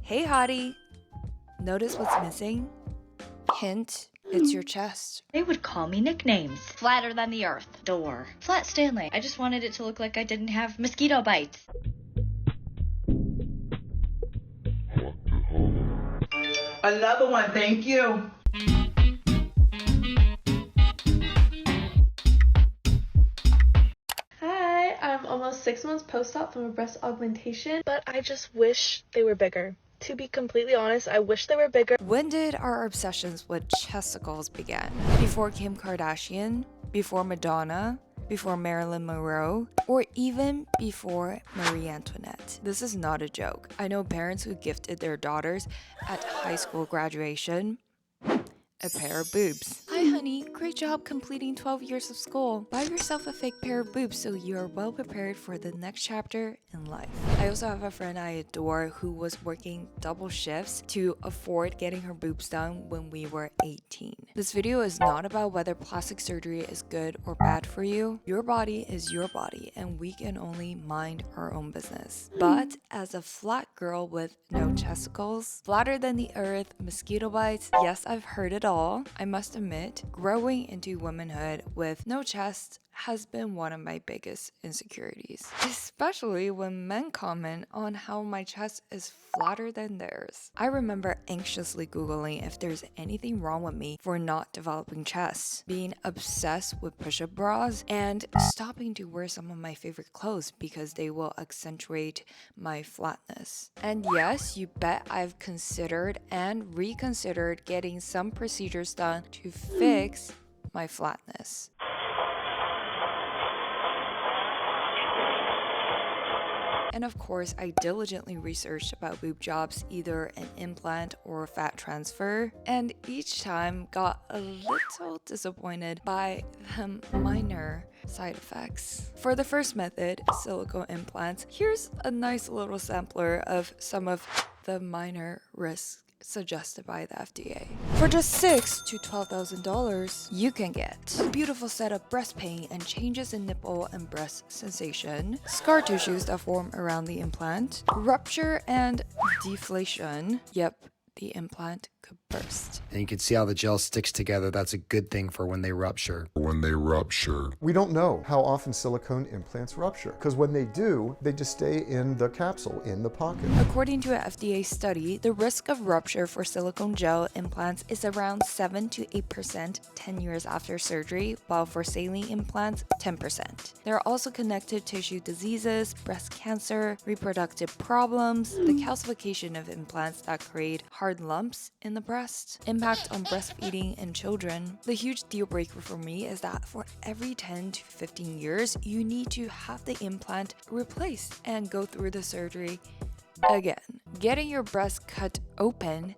Hey hottie! Notice what's missing? Hint, it's your chest. They would call me nicknames. Flatter than the earth. Door. Flat Stanley. I just wanted it to look like I didn't have mosquito bites. Another one, thank you. Hi, I'm almost 6 months post-op from a breast augmentation, but I just wish they were bigger. To be completely honest, I wish they were bigger. When did our obsessions with chesticles begin? Before Kim Kardashian? Before Madonna? Before Marilyn Monroe? Or even before Marie Antoinette? This is not a joke. I know parents who gifted their daughters at high school graduation a pair of boobs. Hi honey, great job completing 12 years of school. Buy yourself a fake pair of boobs so you are well prepared for the next chapter in life. I also have a friend I adore who was working double shifts to afford getting her boobs done when we were 18. This video is not about whether plastic surgery is good or bad for you. Your body is your body and we can only mind our own business. But as a flat girl with no chesticles, flatter than the earth, mosquito bites, yes, I've heard it all. I must admit, growing into womanhood with no chest has been one of my biggest insecurities, especially when men comment on how my chest is flatter than theirs. I remember anxiously Googling if there's anything wrong with me for not developing chest, being obsessed with push-up bras, and stopping to wear some of my favorite clothes because they will accentuate my flatness. And yes, you bet I've considered and reconsidered getting some procedures done to fix my flatness. And of course, I diligently researched about boob jobs, either an implant or fat transfer, and each time got a little disappointed by the minor side effects. For the first method, silicone implants, here's a nice little sampler of some of the minor risks suggested by the FDA. For just $6,000 to $12,000, you can get a beautiful set of breast pain and changes in nipple and breast sensation, scar tissues that form around the implant, rupture and deflation. Yep, the implant could burst. And you can see how the gel sticks together. That's a good thing for when they rupture. We don't know how often silicone implants rupture, because when they do, they just stay in the capsule, in the pocket. According to an FDA study, the risk of rupture for silicone gel implants is around 7 to 8% 10 years after surgery, while for saline implants, 10%. There are also connective tissue diseases, breast cancer, reproductive problems, the calcification of implants that create hard lumps in the breast, impact on breastfeeding in children. The huge deal breaker for me is that for every 10 to 15 years, you need to have the implant replaced and go through the surgery again, getting your breast cut open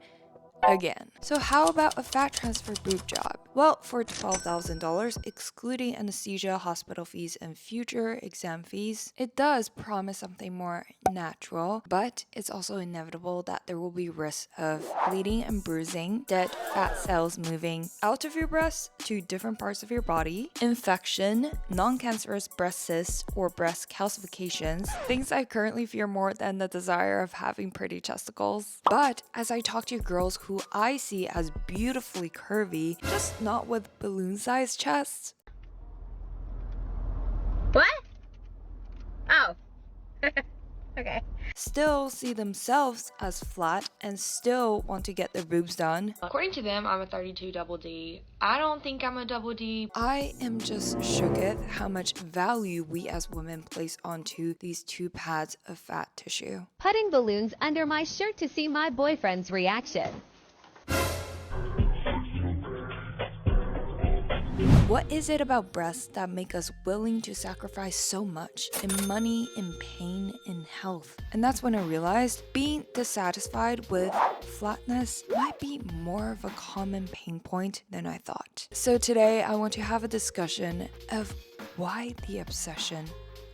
again. So how about a fat transfer boob job? Well, for $12,000, excluding anesthesia, hospital fees, and future exam fees, it does promise something more natural, but it's also inevitable that there will be risks of bleeding and bruising, dead fat cells moving out of your breast to different parts of your body, infection, non-cancerous breast cysts, or breast calcifications, things I currently fear more than the desire of having pretty chesticles. But as I talk to girls who I see as beautifully curvy, just not with balloon-sized chests. What? Oh. Okay. Still see themselves as flat and still want to get their boobs done. According to them, I'm a 32 double D. I don't think I'm a double D. I am just shook at how much value we as women place onto these two pads of fat tissue. Putting balloons under my shirt to see my boyfriend's reaction. What is it about breasts that make us willing to sacrifice so much in money, in pain, in health? And that's when I realized being dissatisfied with flatness might be more of a common pain point than I thought. So today I want to have a discussion of why the obsession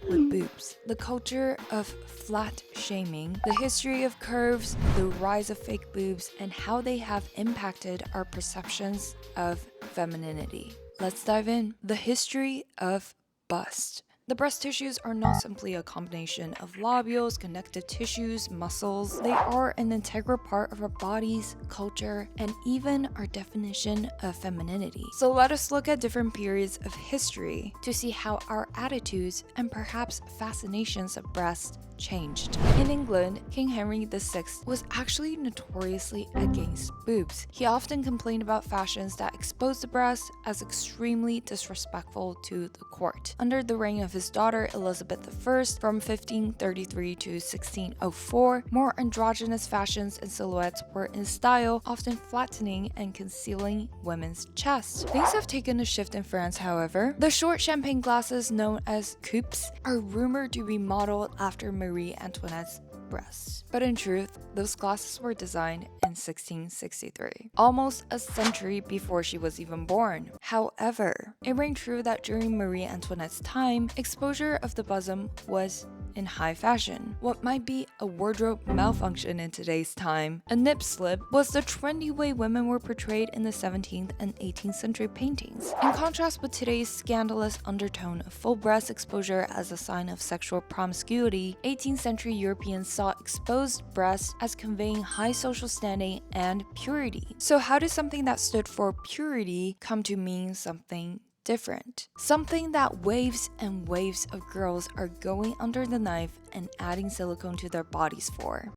with boobs, the culture of flat shaming, the history of curves, the rise of fake boobs, and how they have impacted our perceptions of femininity. Let's dive in. The history of bust. The breast tissues are not simply a combination of lobules, connective tissues, muscles. They are an integral part of our bodies, culture, and even our definition of femininity. So let us look at different periods of history to see how our attitudes and perhaps fascinations of breasts changed. In England, King Henry VI was actually notoriously against boobs. He often complained about fashions that exposed the breast as extremely disrespectful to the court. Under the reign of his daughter Elizabeth I from 1533 to 1604, more androgynous fashions and silhouettes were in style, often flattening and concealing women's chests. Things have taken a shift in France, however. The short champagne glasses known as coupes are rumored to be modeled after Marie Antoinette's breasts. But in truth, those glasses were designed in 1663, almost a century before she was even born. However, it rang true that during Marie Antoinette's time, exposure of the bosom was in high fashion. What might be a wardrobe malfunction in today's time, a nip slip, was the trendy way women were portrayed in the 17th and 18th century paintings. In contrast with today's scandalous undertone of full breast exposure as a sign of sexual promiscuity, 18th century Europeans saw exposed breasts as conveying high social standing and purity. So how did something that stood for purity come to mean something different? Something that waves and waves of girls are going under the knife and adding silicone to their bodies for.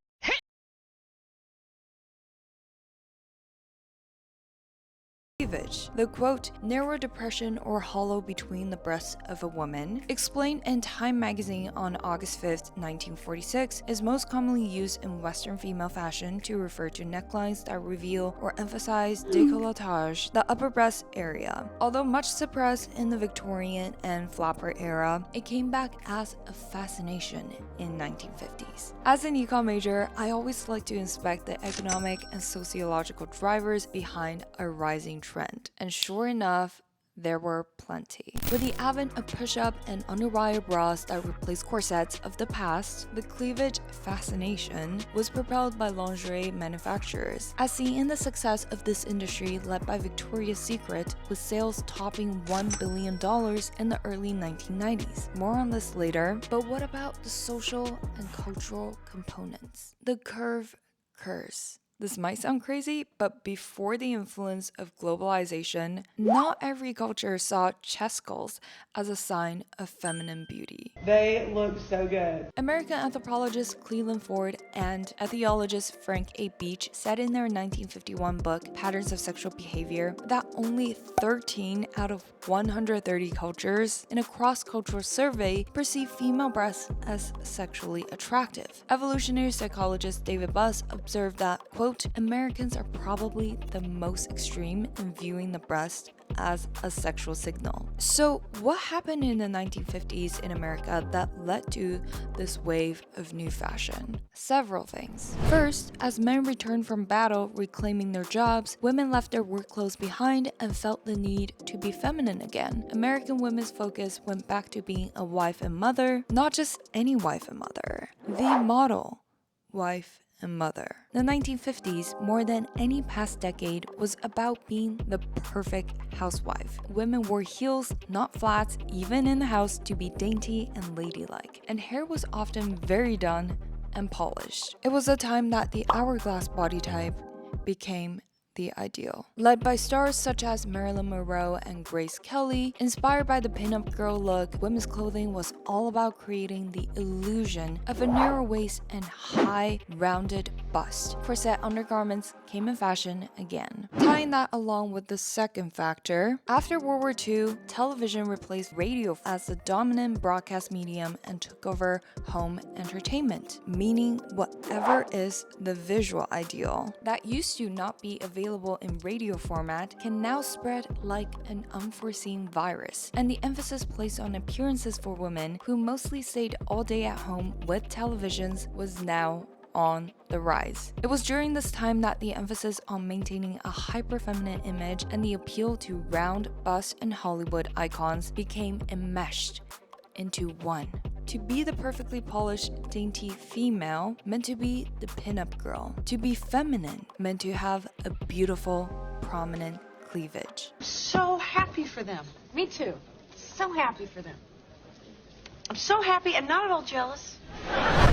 Cleavage, the quote, narrow depression or hollow between the breasts of a woman, explained in Time magazine on August 5th, 1946, is most commonly used in Western female fashion to refer to necklines that reveal or emphasize décolletage, the upper breast area. Although much suppressed in the Victorian and flapper era, it came back as a fascination in 1950s. As an econ major, I always like to inspect the economic and sociological drivers behind a rising trend, and sure enough, there were plenty. With the advent of push-up and underwire bras that replaced corsets of the past, the cleavage fascination was propelled by lingerie manufacturers, as seen in the success of this industry led by Victoria's Secret, with sales topping $1 billion in the early 1990s. More on this later, but what about the social and cultural components? The curve curse. This might sound crazy, but before the influence of globalization, not every culture saw chesticles as a sign of feminine beauty. They look so good. American anthropologist Cleveland Ford and ethnologist Frank A. Beach said in their 1951 book, Patterns of Sexual Behavior, that only 13 out of 130 cultures in a cross-cultural survey perceive female breasts as sexually attractive. Evolutionary psychologist David Buss observed that, quote, Americans are probably the most extreme in viewing the breast as a sexual signal. So what happened in the 1950s in America that led to this wave of new fashion? Several things. First, as men returned from battle reclaiming their jobs, women left their work clothes behind and felt the need to be feminine again. American women's focus went back to being a wife and mother, not just any wife and mother, the model wife and mother. The 1950s, more than any past decade, was about being the perfect housewife. Women wore heels, not flats, even in the house, to be dainty and ladylike. And hair was often very done and polished. It was a time that the hourglass body type became the ideal. Led by stars such as Marilyn Monroe and Grace Kelly, inspired by the pinup girl look, women's clothing was all about creating the illusion of a narrow waist and high, rounded bust. Corset undergarments came in fashion again. Tying that along with the second factor, after World War II, television replaced radio as the dominant broadcast medium and took over home entertainment, meaning whatever is the visual ideal that used to not be available in radio format can now spread like an unforeseen virus, and the emphasis placed on appearances for women who mostly stayed all day at home with televisions was now on the rise. It was during this time that the emphasis on maintaining a hyper-feminine image and the appeal to round bust and Hollywood icons became enmeshed into one. To be the perfectly polished, dainty female meant to be the pinup girl. To be feminine meant to have a beautiful, prominent cleavage. So happy for them. Me too. So happy for them. I'm so happy and not at all jealous.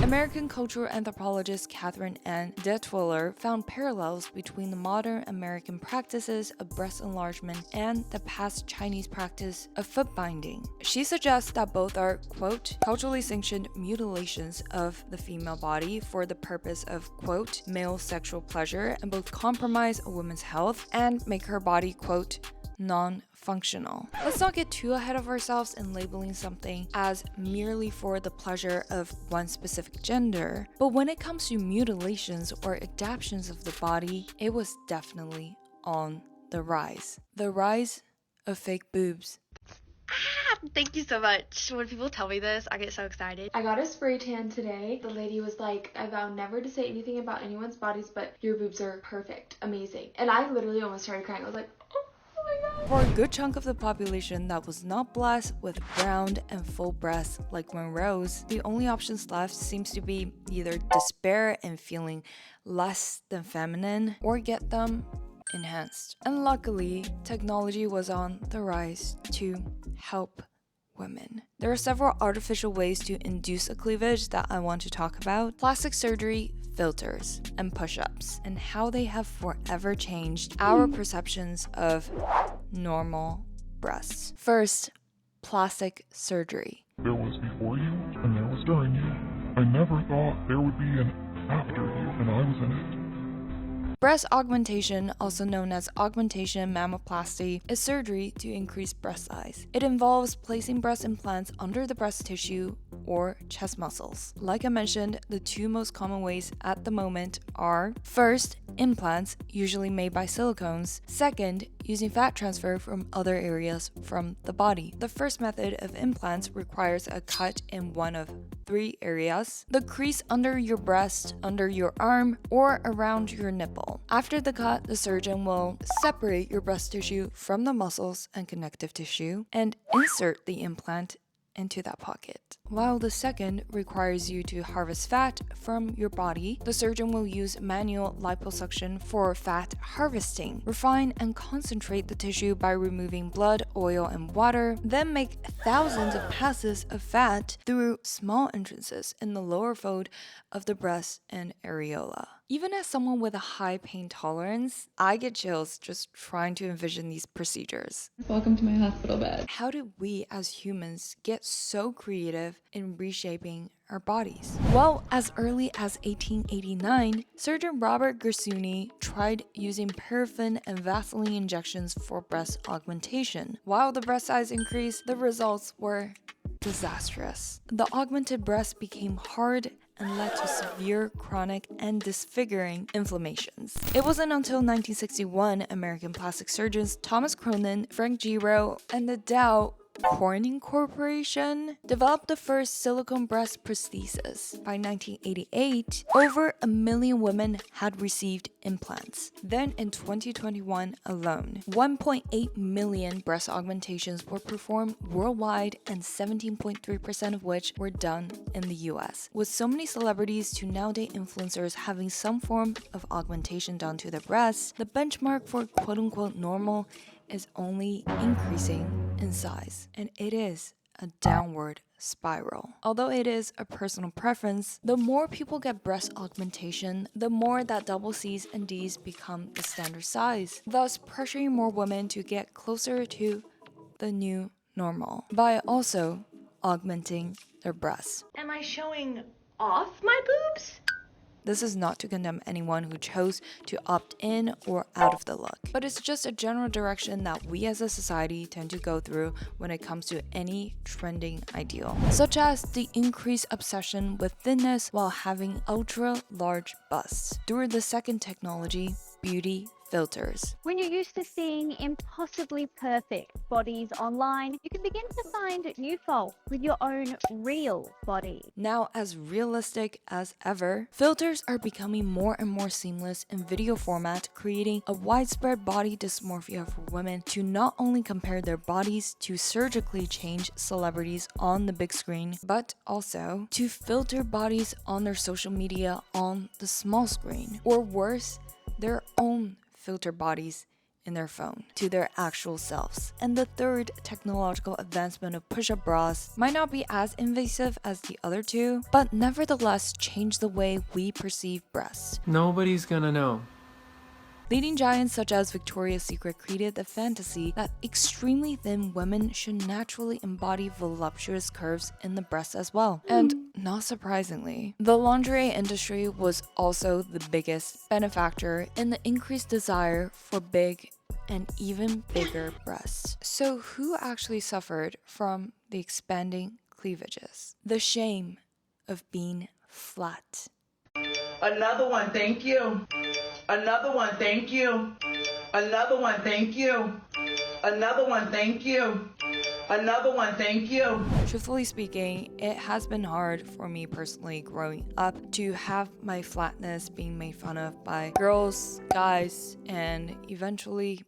American cultural anthropologist Catherine Ann Detwiller found parallels between the modern American practices of breast enlargement and the past Chinese practice of foot binding. She suggests that both are, quote, culturally sanctioned mutilations of the female body for the purpose of, quote, male sexual pleasure, and both compromise a woman's health and make her body, quote, non-functional. Let's not get too ahead of ourselves in labeling something as merely for the pleasure of one specific gender, but when it comes to mutilations or adaptations of the body, it was definitely on the rise. The rise of fake boobs. Thank you so much. When people tell me this, I get so excited. I got a spray tan today. The lady was like, I vow never to say anything about anyone's bodies, but your boobs are perfect, amazing. And I literally almost started crying. I was like, oh my god. For a good chunk of the population that was not blessed with round and full breasts like Monroe's, the only options left seems to be either despair and feeling less than feminine, or get them enhanced. And luckily, technology was on the rise to help women. There are several artificial ways to induce a cleavage that I want to talk about: plastic surgery, filters, and push-ups, and how they have forever changed our perceptions of normal breasts. First, plastic surgery. There was before you, and there was during you. I never thought there would be an after you, and I was in it. Breast augmentation, also known as augmentation mammoplasty, is surgery to increase breast size. It involves placing breast implants under the breast tissue or chest muscles. Like I mentioned, the two most common ways at the moment are: first, implants, usually made by silicones; second, using fat transfer from other areas from the body. The first method of implants requires a cut in one of 3 areas: the crease under your breast, under your arm, or around your nipple. After the cut, the surgeon will separate your breast tissue from the muscles and connective tissue and insert the implant into that pocket. While the second requires you to harvest fat from your body, the surgeon will use manual liposuction for fat harvesting, refine and concentrate the tissue by removing blood, oil, and water, then make thousands of passes of fat through small entrances in the lower fold of the breast and areola. Even as someone with a high pain tolerance, I get chills just trying to envision these procedures. Welcome to my hospital bed. How did we as humans get so creative in reshaping our bodies? Well, as early as 1889, surgeon Robert Gersuni tried using paraffin and Vaseline injections for breast augmentation. While the breast size increased, the results were disastrous. The augmented breast became hard and led to severe chronic and disfiguring inflammations. It wasn't until 1961 American plastic surgeons Thomas Cronin, Frank Giro, and the Dow Corning Corporation developed the first silicone breast prosthesis. By 1988, over 1 million women had received implants. Then in 2021 alone, 1.8 million breast augmentations were performed worldwide, and 17.3% of which were done in the US. With so many celebrities to nowadays influencers having some form of augmentation done to their breasts, the benchmark for quote-unquote normal is only increasing in size, and it is a downward spiral. Although it is a personal preference, the more people get breast augmentation, the more that double C's and D's become the standard size, thus pressuring more women to get closer to the new normal by also augmenting their breasts. Am I showing off my boobs? This is not to condemn anyone who chose to opt in or out of the look, but it's just a general direction that we as a society tend to go through when it comes to any trending ideal, such as the increased obsession with thinness while having ultra large busts through the second technology, beauty filters. When you're used to seeing impossibly perfect bodies online, you can begin to find new faults with your own real body. Now as realistic as ever, filters are becoming more and more seamless in video format, creating a widespread body dysmorphia for women to not only compare their bodies to surgically change celebrities on the big screen, but also to filter bodies on their social media on the small screen, or worse, their own filter bodies in their phone to their actual selves. And the third technological advancement of push-up bras might not be as invasive as the other two, but nevertheless change the way we perceive breasts. Nobody's gonna know. Leading giants such as Victoria's Secret created the fantasy that extremely thin women should naturally embody voluptuous curves in the breasts as well. And not surprisingly, the lingerie industry was also the biggest benefactor in the increased desire for big and even bigger breasts. So who actually suffered from the expanding cleavages? The shame of being flat. Another one, thank you. Another one, thank you. Another one, thank you. Another one, thank you. Another one, thank you. Truthfully speaking, it has been hard for me personally growing up to have my flatness being made fun of by girls, guys, and eventually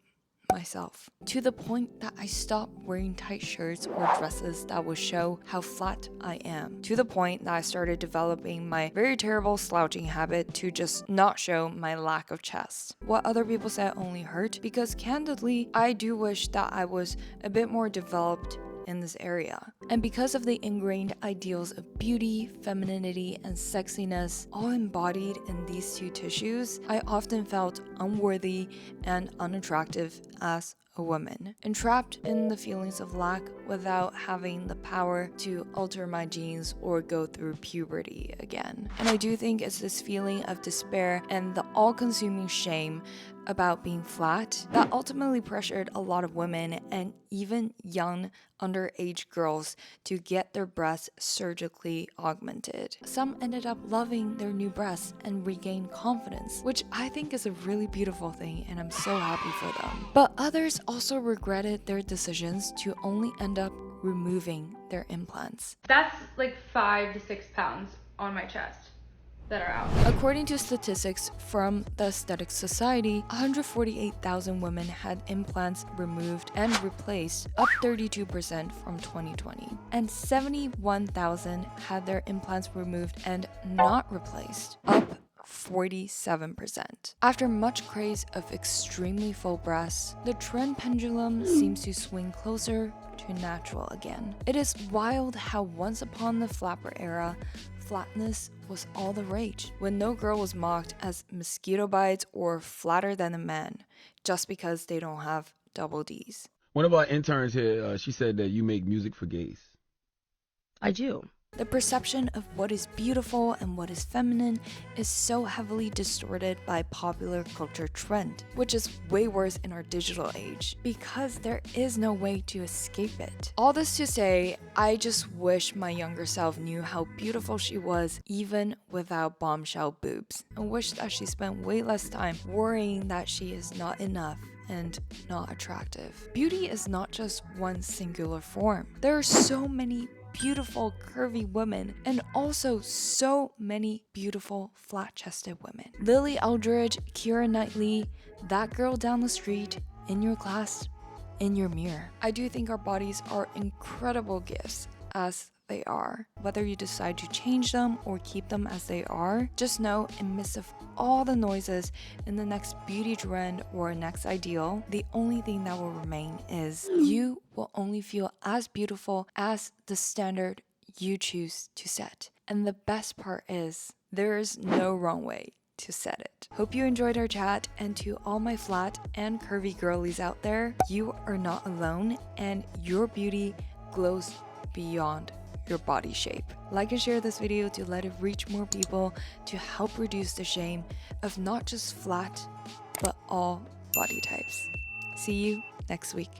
myself, to the point that I stopped wearing tight shirts or dresses that would show how flat I am, to the point that I started developing my very terrible slouching habit to just not show my lack of chest. What other people said only hurt, because candidly, I do wish that I was a bit more developed in this area. And because of the ingrained ideals of beauty, femininity, and sexiness all embodied in these two tissues, I often felt unworthy and unattractive as a woman, entrapped in the feelings of lack without having the power to alter my genes or go through puberty again. And I do think it's this feeling of despair and the all-consuming shame about being flat that ultimately pressured a lot of women and even young underage girls to get their breasts surgically augmented. Some ended up loving their new breasts and regained confidence, which I think is a really beautiful thing, and I'm so happy for them. But others also regretted their decisions to only end up removing their implants. That's like 5 to 6 pounds on my chest that are out. According to statistics from the Aesthetic Society, 148,000 women had implants removed and replaced, up 32% from 2020. And 71,000 had their implants removed and not replaced, up 47%. After much craze of extremely full breasts, the trend pendulum seems to swing closer to natural again. It is wild how once upon the flapper era, flatness was all the rage, when no girl was mocked as mosquito bites or flatter than a man, just because they don't have double D's. One of our interns here, she said that you make music for gays. I do. The perception of what is beautiful and what is feminine is so heavily distorted by popular culture trend, which is way worse in our digital age, because there is no way to escape it. All this to say, I just wish my younger self knew how beautiful she was even without bombshell boobs, and wish that she spent way less time worrying that she is not enough and not attractive. Beauty is not just one singular form. There are so many beautiful curvy women and also so many beautiful flat-chested women. Lily Eldridge, Keira Knightley, that girl down the street, in your class, in your mirror. I do think our bodies are incredible gifts as they are. Whether you decide to change them or keep them as they are, just know in midst of all the noises in the next beauty trend or next ideal, the only thing that will remain is you will only feel as beautiful as the standard you choose to set. And the best part is, there is no wrong way to set it. Hope you enjoyed our chat, and to all my flat and curvy girlies out there, you are not alone and your beauty glows beyond your body shape. Like and share this video to let it reach more people, to help reduce the shame of not just flat, but all body types. See you next week.